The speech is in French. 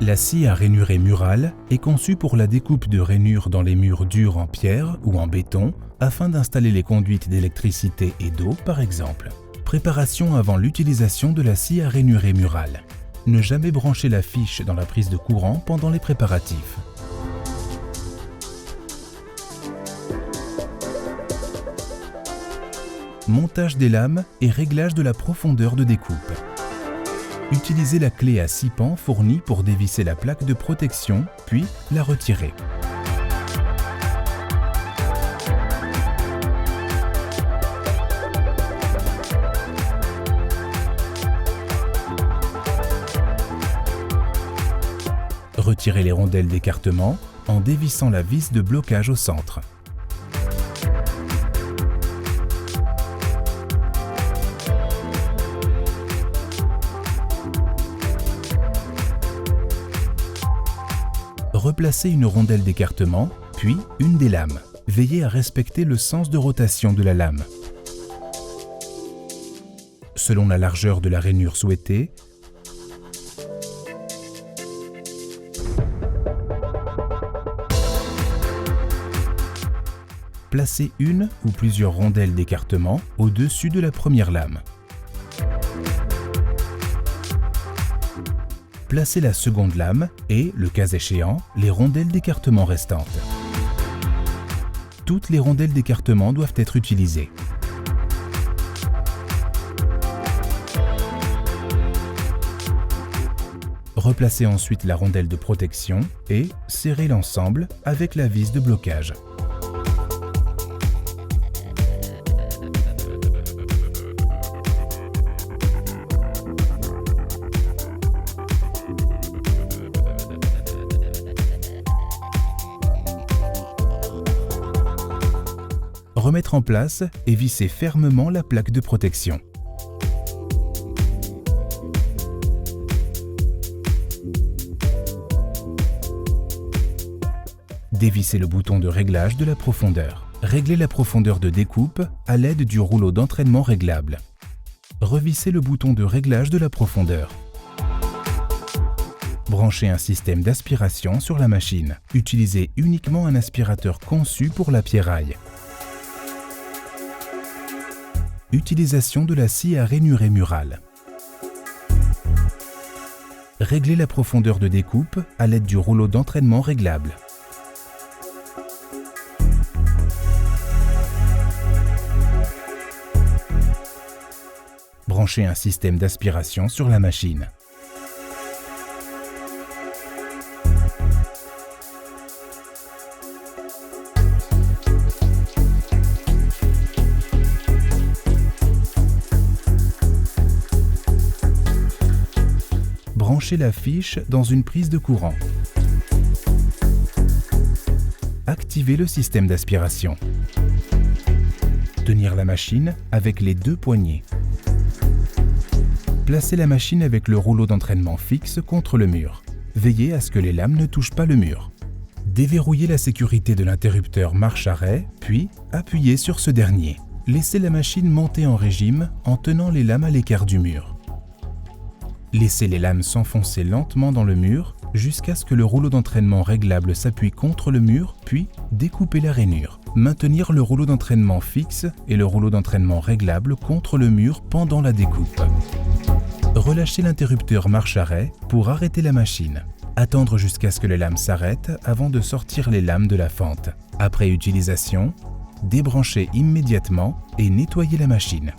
La scie à rainuré murale est conçue pour la découpe de rainures dans les murs durs en pierre ou en béton afin d'installer les conduites d'électricité et d'eau par exemple. Préparation avant l'utilisation de la scie à rainuré murale. Ne jamais brancher la fiche dans la prise de courant pendant les préparatifs. Montage des lames et réglage de la profondeur de découpe. Utilisez la clé à 6 pans fournie pour dévisser la plaque de protection, puis la retirer. Retirez les rondelles d'écartement en dévissant la vis de blocage au centre. Replacez une rondelle d'écartement, puis une des lames. Veillez à respecter le sens de rotation de la lame. Selon la largeur de la rainure souhaitée, placez une ou plusieurs rondelles d'écartement au-dessus de la première lame. Placez la seconde lame et, le cas échéant, les rondelles d'écartement restantes. Toutes les rondelles d'écartement doivent être utilisées. Replacez ensuite la rondelle de protection et serrez l'ensemble avec la vis de blocage. Remettre en place et visser fermement la plaque de protection. Dévissez le bouton de réglage de la profondeur. Réglez la profondeur de découpe à l'aide du rouleau d'entraînement réglable. Revissez le bouton de réglage de la profondeur. Branchez un système d'aspiration sur la machine. Utilisez uniquement un aspirateur conçu pour la pierraille. Utilisation de la scie à rainuré murale. Réglez la profondeur de découpe à l'aide du rouleau d'entraînement réglable. Branchez un système d'aspiration sur la machine. Branchez la fiche dans une prise de courant. Activez le système d'aspiration. Tenir la machine avec les deux poignées. Placez la machine avec le rouleau d'entraînement fixe contre le mur. Veillez à ce que les lames ne touchent pas le mur. Déverrouillez la sécurité de l'interrupteur marche-arrêt, puis appuyez sur ce dernier. Laissez la machine monter en régime en tenant les lames à l'écart du mur. Laissez les lames s'enfoncer lentement dans le mur jusqu'à ce que le rouleau d'entraînement réglable s'appuie contre le mur, puis découpez la rainure. Maintenir le rouleau d'entraînement fixe et le rouleau d'entraînement réglable contre le mur pendant la découpe. Relâchez l'interrupteur marche-arrêt pour arrêter la machine. Attendre jusqu'à ce que les lames s'arrêtent avant de sortir les lames de la fente. Après utilisation, débranchez immédiatement et nettoyez la machine.